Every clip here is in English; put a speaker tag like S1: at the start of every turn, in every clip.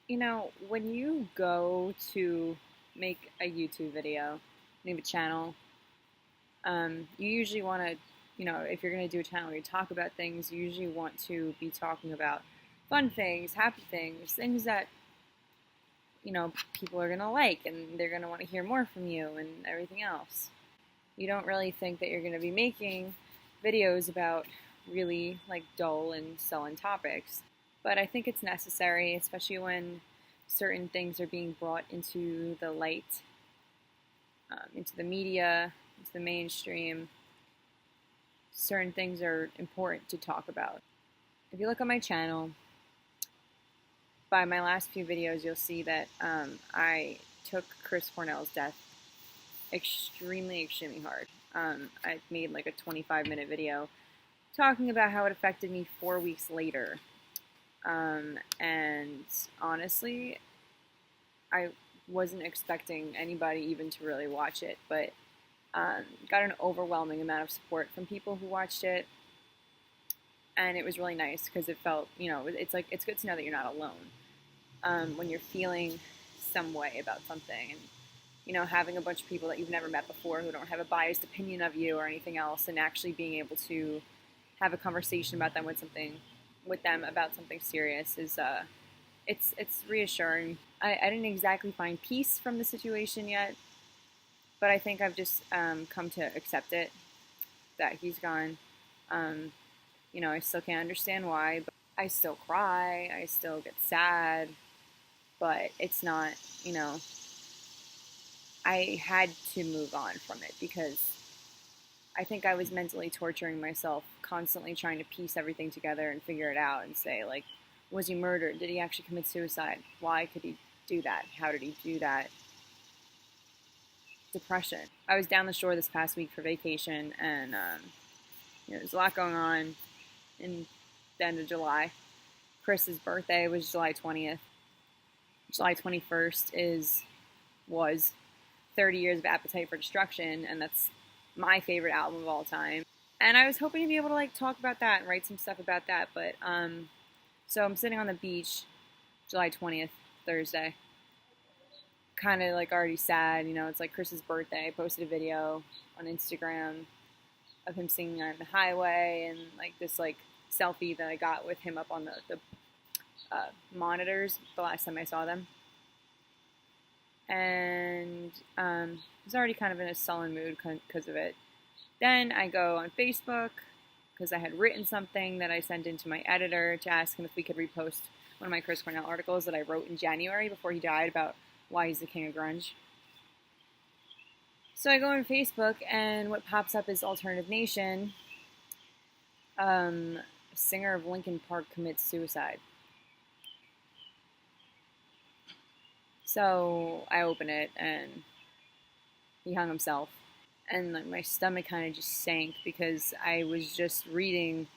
S1: You know, when you go to make a YouTube video, you have a channel, you usually want to, if you're going to do a channel where you talk about things, you usually want to be talking about fun things, happy things, things that, people are going to like and they're going to want to hear more from you and everything else. You don't really think that you're going to be making videos about really like dull and sullen topics. But I think it's necessary, especially when certain things are being brought into the light, into the media, into the mainstream. Certain things are important to talk about. If you look on my channel, by my last few videos, you'll see that I took Chris Cornell's death extremely, extremely hard. I made like a 25-minute video talking about how it affected me 4 weeks later. And honestly, I wasn't expecting anybody even to really watch it, but got an overwhelming amount of support from people who watched it. And it was really nice because it felt, it's like, it's good to know that you're not alone when you're feeling some way about something. And, having a bunch of people that you've never met before who don't have a biased opinion of you or anything else, and actually being able to have a conversation about them with them about something serious is it's reassuring. I didn't exactly find peace from the situation yet, but I think I've just come to accept it, that he's gone. I still can't understand why, but I still cry, I still get sad, but it's not, I had to move on from it because I think I was mentally torturing myself, constantly trying to piece everything together and figure it out and say, like, was he murdered? Did he actually commit suicide? Why could he do that? How did he do that? Depression. I was down the shore this past week for vacation, and there's a lot going on in the end of July. Chris's birthday was July 20th. July 21st was 30 Years of Appetite for Destruction, and that's my favorite album of all time. And I was hoping to be able to like talk about that and write some stuff about that, but so I'm sitting on the beach, July 20th, Thursday, kind of like already sad, it's like Chris's birthday. I posted a video on Instagram of him singing on the highway, and like this like selfie that I got with him up on the monitors the last time I saw them. And I was already kind of in a sullen mood because of it. Then I go on Facebook because I had written something that I sent into my editor to ask him if we could repost one of my Chris Cornell articles that I wrote in January before he died about why he's the king of grunge. So I go on Facebook, and what pops up is Alternative Nation. A singer of Linkin Park commits suicide. So I open it, and he hung himself. And like my stomach kind of just sank because I was just reading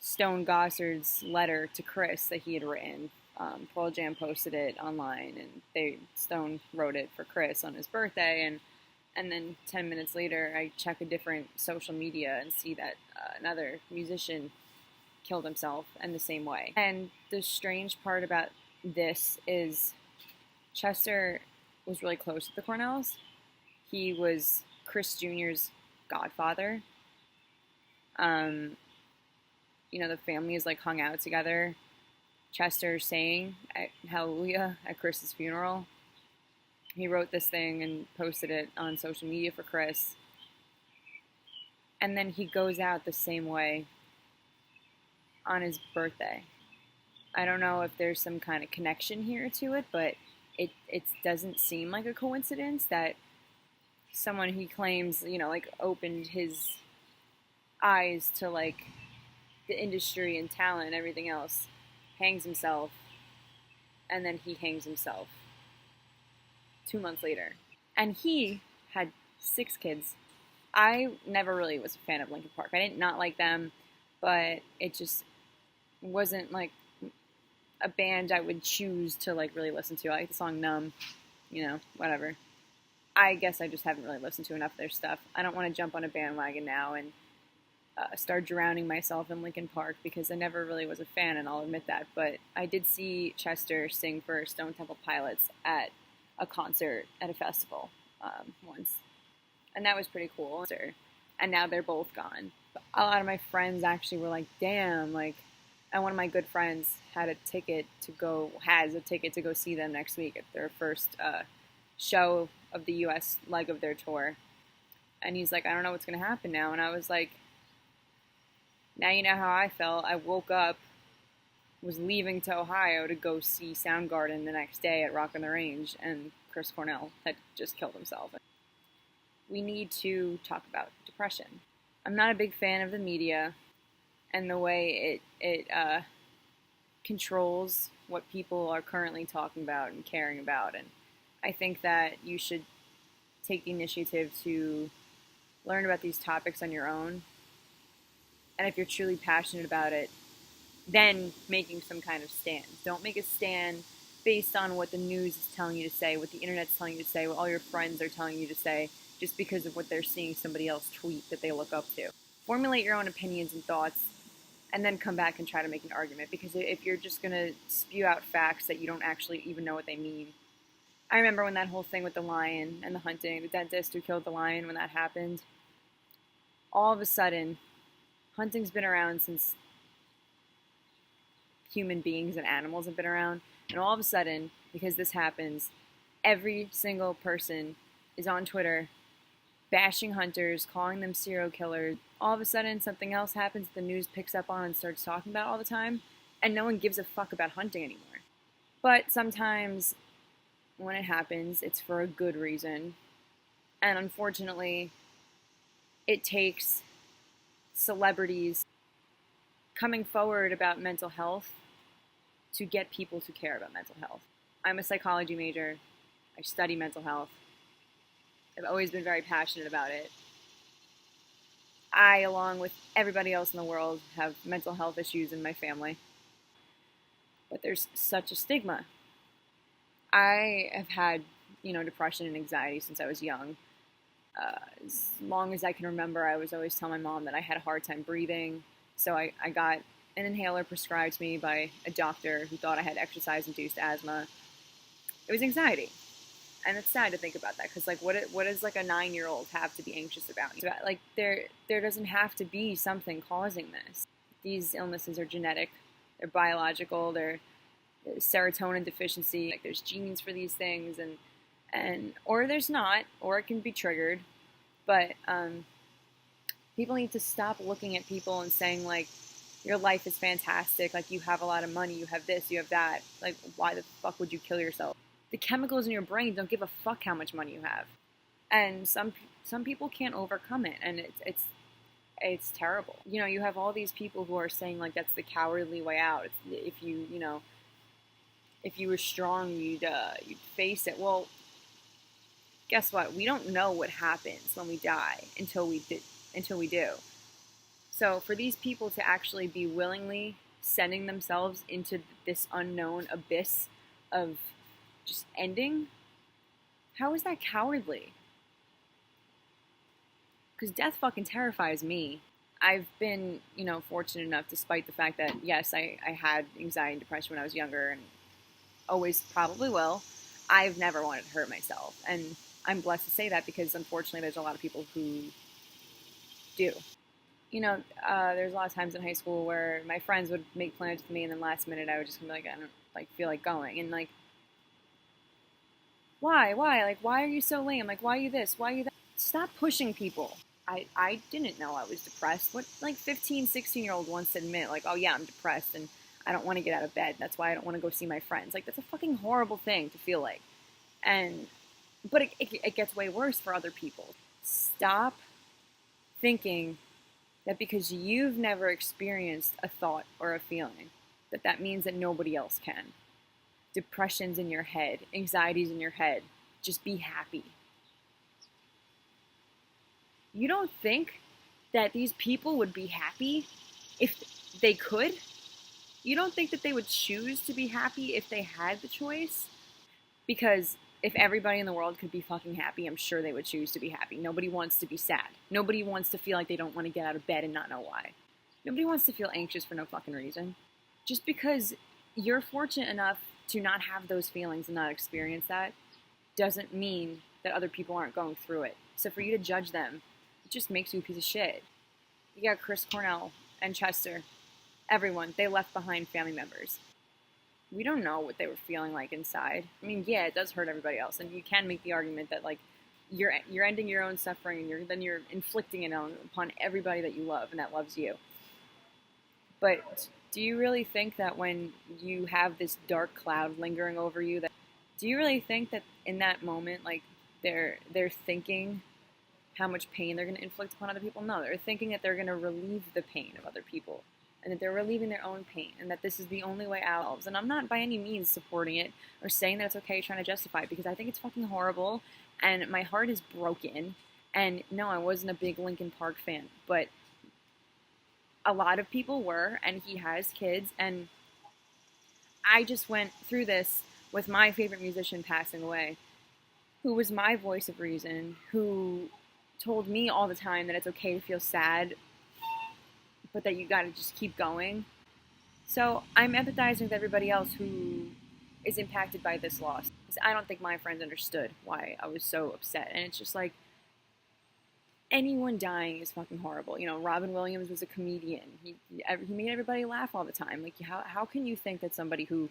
S1: Stone Gossard's letter to Chris that he had written. Pearl Jam posted it online, and Stone wrote it for Chris on his birthday, and then 10 minutes later, I check a different social media and see that another musician killed himself in the same way. And the strange part about this is Chester was really close to the Cornells. He was Chris Jr.'s godfather. The family is like hung out together. Chester sang Hallelujah at Chris's funeral. He wrote this thing and posted it on social media for Chris. And then he goes out the same way on his birthday. I don't know if there's some kind of connection here to it, but it doesn't seem like a coincidence that someone he claims, like opened his eyes to like the industry and talent and everything else hangs himself, and then he hangs himself 2 months later. And he had 6 kids. I never really was a fan of Linkin Park. I didn't not like them, but it just wasn't like a band I would choose to like really listen to. I like the song Numb, whatever. I guess I just haven't really listened to enough of their stuff. I don't want to jump on a bandwagon now and start drowning myself in Linkin Park because I never really was a fan, and I'll admit that. But I did see Chester sing for Stone Temple Pilots at a concert at a festival once, and that was pretty cool. And now they're both gone. A lot of my friends actually were like, "Damn!" Like, and one of my good friends has a ticket to go see them next week at their first show of the U.S. leg of their tour. And he's like, "I don't know what's gonna happen now," and I was like, now you know how I felt. I woke up, was leaving to Ohio to go see Soundgarden the next day at Rock on the Range, and Chris Cornell had just killed himself. We need to talk about depression. I'm not a big fan of the media and the way it controls what people are currently talking about and caring about. And I think that you should take the initiative to learn about these topics on your own. And if you're truly passionate about it, then making some kind of stand. Don't make a stand based on what the news is telling you to say, what the internet's telling you to say, what all your friends are telling you to say, just because of what they're seeing somebody else tweet that they look up to. Formulate your own opinions and thoughts, and then come back and try to make an argument. Because if you're just going to spew out facts that you don't actually even know what they mean. I remember when that whole thing with the lion and the hunting, the dentist who killed the lion, when that happened, all of a sudden, hunting's been around since human beings and animals have been around. And all of a sudden, because this happens, every single person is on Twitter bashing hunters, calling them serial killers. All of a sudden, something else happens the news picks up on and starts talking about all the time, and no one gives a fuck about hunting anymore. But sometimes when it happens, it's for a good reason. And unfortunately, it takes celebrities coming forward about mental health to get people to care about mental health. I'm a psychology major. I study mental health. I've always been very passionate about it. I, along with everybody else in the world, have mental health issues in my family. But there's such a stigma. I have had, depression and anxiety since I was young. As long as I can remember, I was always telling my mom that I had a hard time breathing. So I got an inhaler prescribed to me by a doctor who thought I had exercise-induced asthma. It was anxiety. And it's sad to think about that, because what does like a 9-year-old have to be anxious about? Like there doesn't have to be something causing this. These illnesses are genetic, they're biological, they're serotonin deficiency. Like there's genes for these things, and or there's not, or it can be triggered. But people need to stop looking at people and saying like, your life is fantastic, like you have a lot of money, you have this, you have that. Like, why the fuck would you kill yourself? The chemicals in your brain don't give a fuck how much money you have, and some people can't overcome it, and it's terrible. You have all these people who are saying like that's the cowardly way out. If you were strong, you'd face it. Well, guess what? We don't know what happens when we die until we do. So for these people to actually be willingly sending themselves into this unknown abyss of just ending, how is that cowardly? Because death fucking terrifies me. I've been, fortunate enough, despite the fact that, yes, I had anxiety and depression when I was younger, and always probably will. I've never wanted to hurt myself. And I'm blessed to say that, because unfortunately there's a lot of people who do. There's a lot of times in high school where my friends would make plans with me, and then last minute I would just be like, I don't feel like going. And like, why? Like, why are you so lame? Like, why are you this? Why are you that? Stop pushing people. I didn't know I was depressed. What, like, 15, 16-year-old wants to admit, like, oh yeah, I'm depressed and I don't want to get out of bed. That's why I don't want to go see my friends. Like, that's a fucking horrible thing to feel like. But it gets way worse for other people. Stop thinking that because you've never experienced a thought or a feeling, that means that nobody else can. Depression's in your head. Anxiety's in your head. Just be happy. You don't think that these people would be happy if they could? You don't think that they would choose to be happy if they had the choice? Because If everybody in the world could be fucking happy, I'm sure they would choose to be happy. Nobody wants to be sad. Nobody wants to feel like they don't want to get out of bed and not know why. Nobody wants to feel anxious for no fucking reason. Just because you're fortunate enough to not have those feelings and not experience that doesn't mean that other people aren't going through it. So for you to judge them, it just makes you a piece of shit. You got Chris Cornell and Chester. Everyone, they left behind family members. We don't know what they were feeling like inside. I mean, yeah, it does hurt everybody else, and you can make the argument that like you're ending your own suffering, and then you're inflicting it upon everybody that you love and that loves you. But do you really think that when you have this dark cloud lingering over you, that do you really think that in that moment, like they're thinking how much pain they're going to inflict upon other people? No, they're thinking that they're going to relieve the pain of other people, and that they're relieving their own pain, and that this is the only way out. And I'm not by any means supporting it or saying that it's okay trying to justify it, because I think it's fucking horrible, and my heart is broken. And no, I wasn't a big Linkin Park fan, but a lot of people were, and he has kids, and I just went through this with my favorite musician passing away, who was my voice of reason, who told me all the time that it's okay to feel sad, but that you gotta just keep going. So I'm empathizing with everybody else who is impacted by this loss. I don't think my friends understood why I was so upset, and it's just like, anyone dying is fucking horrible. You know, Robin Williams was a comedian. He made everybody laugh all the time. Like, how can you think that somebody who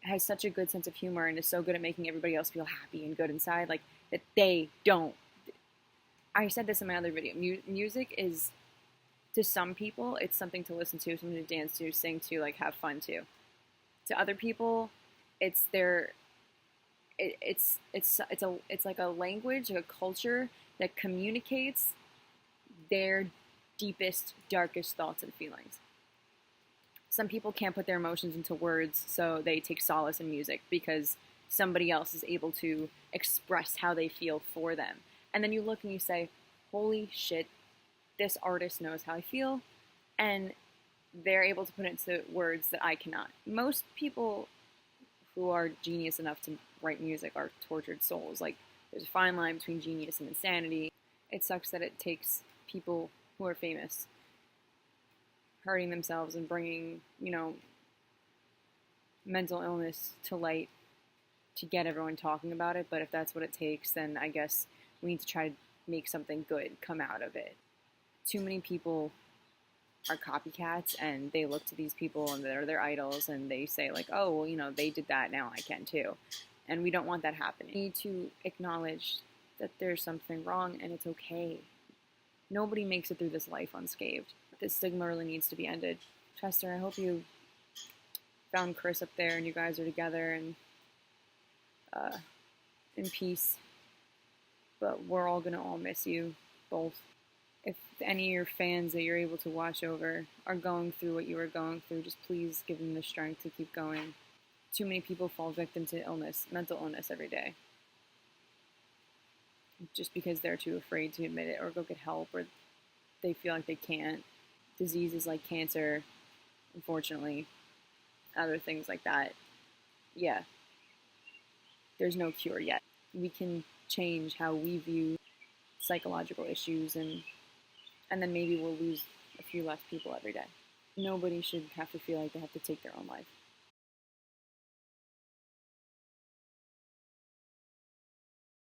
S1: has such a good sense of humor and is so good at making everybody else feel happy and good inside, like, that they don't? I said this in my other video. Music is, to some people, it's something to listen to, something to dance to, sing to, like, have fun to. To other people, it's their... It's like a language, like a culture that communicates their deepest, darkest thoughts and feelings. Some people can't put their emotions into words, so they take solace in music because somebody else is able to express how they feel for them. And then you look and you say, holy shit, this artist knows how I feel, and they're able to put it into words that I cannot. Most people who are genius enough to write music are tortured souls. Like, there's a fine line between genius and insanity. It sucks that it takes people who are famous hurting themselves and bringing, mental illness to light to get everyone talking about it. But if that's what it takes, then I guess we need to try to make something good come out of it. Too many people are copycats, and they look to these people and they're their idols, and they say like, oh, well, they did that, now I can too. And we don't want that happening. We need to acknowledge that there's something wrong, and it's okay. Nobody makes it through this life unscathed. This stigma really needs to be ended. Chester, I hope you found Chris up there and you guys are together and in peace. But we're all gonna all miss you both. If any of your fans that you're able to watch over are going through what you were going through, just please give them the strength to keep going. Too many people fall victim to illness, mental illness every day, just because they're too afraid to admit it or go get help, or they feel like they can't. Diseases like cancer, unfortunately, other things like that, yeah, there's no cure yet. We can change how we view psychological issues, and then maybe we'll lose a few less people every day. Nobody should have to feel like they have to take their own life.